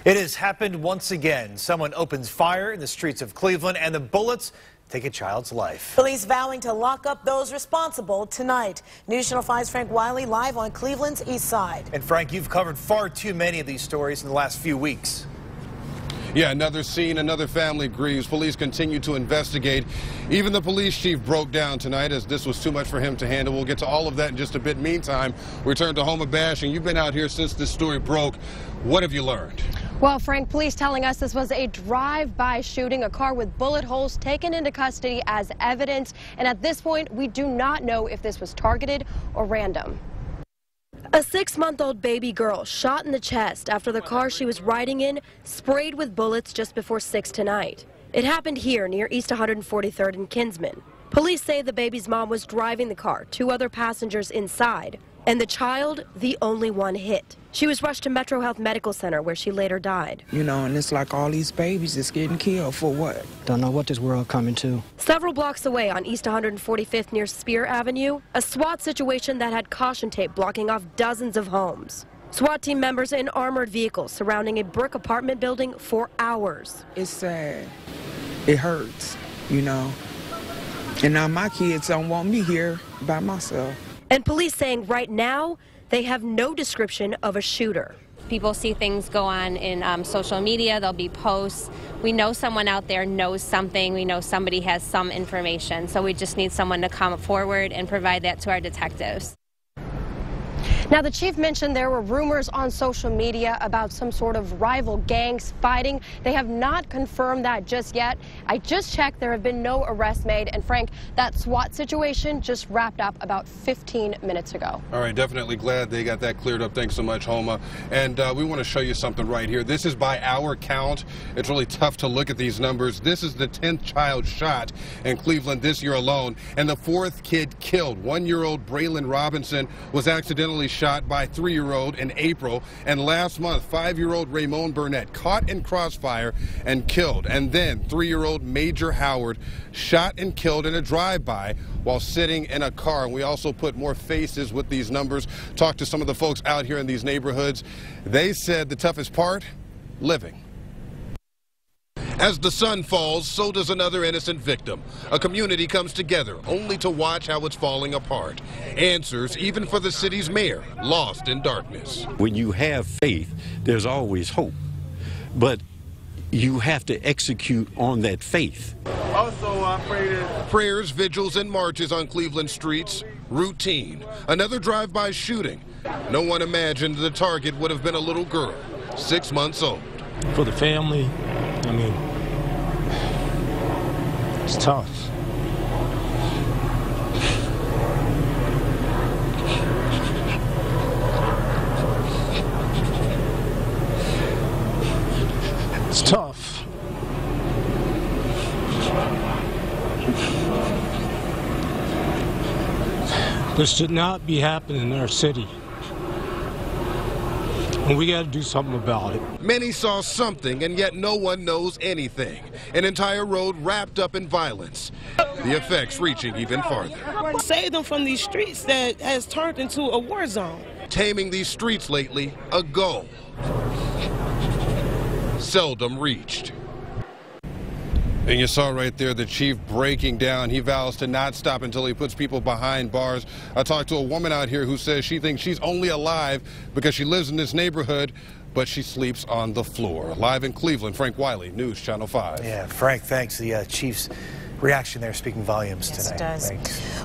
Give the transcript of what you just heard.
It has happened once again. Someone opens fire in the streets of Cleveland and the bullets take a child's life. Police vowing to lock up those responsible tonight. News Channel 5's Frank Wiley live on Cleveland's east side. And Frank, you've covered far too many of these stories in the last few weeks. Yeah, another scene, another family grieves. Police continue to investigate. Even the police chief broke down tonight as this was too much for him to handle. We'll get to all of that in just a bit. Meantime, we return to Homa Bashing. You've been out here since this story broke. What have you learned? Well, Frank, police telling us this was a drive-by shooting, a car with bullet holes taken into custody as evidence. And at this point, we do not know if this was targeted or random. A 6-month-old baby girl shot in the chest after the car she was riding in sprayed with bullets just before 6 tonight. It happened here near East 143rd and Kinsman. Police say the baby's mom was driving the car, 2 other passengers inside, and the child the only one hit. She was rushed to Metro Health Medical Center where she later died. You know, and it's like all these babies is getting killed for what? Don't know what this world coming to. Several blocks away on East 145th near Spear Avenue, a SWAT situation that had caution tape blocking off dozens of homes. SWAT team members in armored vehicles surrounding a brick apartment building for hours. It's sad. It hurts, you know. And now my kids don't want me here by myself. And police saying right now, they have no description of a shooter. People see things go on in social media, there'll be posts. We know someone out there knows something, we know somebody has some information, so we just need someone to come forward and provide that to our detectives. Now, the chief mentioned there were rumors on social media about some sort of rival gangs fighting. They have not confirmed that just yet. I just checked, there have been no arrests made. And Frank, that SWAT situation just wrapped up about 15 minutes ago. All right, definitely glad they got that cleared up. Thanks so much, Homa. And we want to show you something right here. This is by our count. It's really tough to look at these numbers. This is the 10th child shot in Cleveland this year alone, and the 4th kid killed. 1-year-old Braylon Robinson was accidentally shot by 3-year-old in April, and last month 5-year-old Ramon Burnett caught in crossfire and killed, and then 3-year-old Major Howard shot and killed in a drive-by while sitting in a car. And we also put more faces with these numbers. Talked to some of the folks out here in these neighborhoods. They said the toughest part, living. As the sun falls, so does another innocent victim. A community comes together only to watch how it's falling apart. Answers even for the city's mayor, lost in darkness. When you have faith, there's always hope. But you have to execute on that faith. Also, prayers, vigils, and marches on Cleveland streets, routine. Another drive-by shooting. No one imagined the target would have been a little girl, 6 months old. For the family, I mean, it's tough. It's tough. This should not be happening in our city. And we got to do something about it. Many saw something, and yet no one knows anything. An entire road wrapped up in violence. The effects reaching even farther. Save them from these streets that has turned into a war zone. Taming these streets lately, a goal seldom reached. And you saw right there the chief breaking down. He vows to not stop until he puts people behind bars. I talked to a woman out here who says she thinks she's only alive because she lives in this neighborhood, but she sleeps on the floor. Live in Cleveland, Frank Wiley, News Channel 5. Yeah, Frank, thanks. The chief's reaction there speaking volumes tonight. Yes, it does. Thanks.